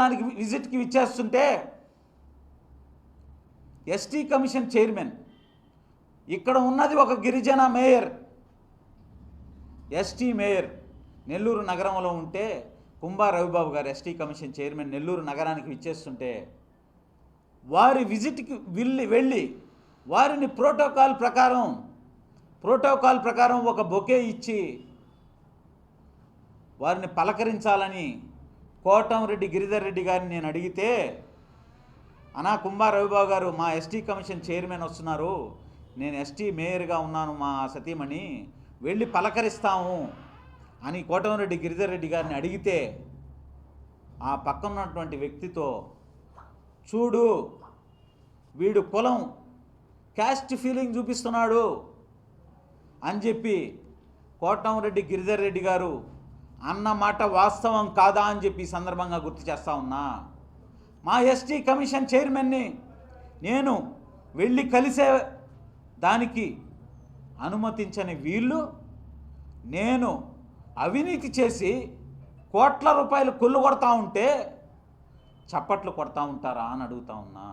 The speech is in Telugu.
నగరానికి విజిట్కి విచ్చేస్తుంటే ఎస్టీ కమిషన్ చైర్మన్, ఇక్కడ ఉన్నది ఒక గిరిజన మేయర్, ఎస్టీ మేయర్ నెల్లూరు నగరంలో ఉంటే కుంభా రవిబాబు గారు ఎస్టీ కమిషన్ చైర్మన్ నెల్లూరు నగరానికి విచ్చేస్తుంటే వారి విజిట్కి వెళ్ళి వారిని ప్రోటోకాల్ ప్రకారం ఒక బొకే ఇచ్చి వారిని పలకరించాలని కోటంరెడ్డి గిరిధర్ రెడ్డి గారిని నేను అడిగితే, అనా కుంభా రవిబాబు గారు మా ఎస్టీ కమిషన్ చైర్మన్ వస్తున్నారు, నేను ఎస్టీ మేయర్గా ఉన్నాను, మా సతీమణి వెళ్ళి పలకరిస్తాము అని కోటంరెడ్డి గిరిధర్ రెడ్డి గారిని అడిగితే ఆ పక్కనున్నటువంటి వ్యక్తితో, చూడు వీడు కులం క్యాస్ట్ ఫీలింగ్ చూపిస్తున్నాడు అని చెప్పి కోటంరెడ్డి గిరిధర్ రెడ్డి గారు అన్న మాట వాస్తవం కాదా అని చెప్పి ఈ సందర్భంగా గుర్తు చేస్తా ఉన్నా. మా ఎస్టీ కమిషన్ చైర్మన్ని నేను వెళ్ళి కలిసే దానికి అనుమతించని వీళ్ళు నేను అవినీతి చేసి కోట్ల రూపాయలు కొల్లు కొడతా ఉంటే చప్పట్లు కొడతా ఉంటారా అని అడుగుతా ఉన్నా.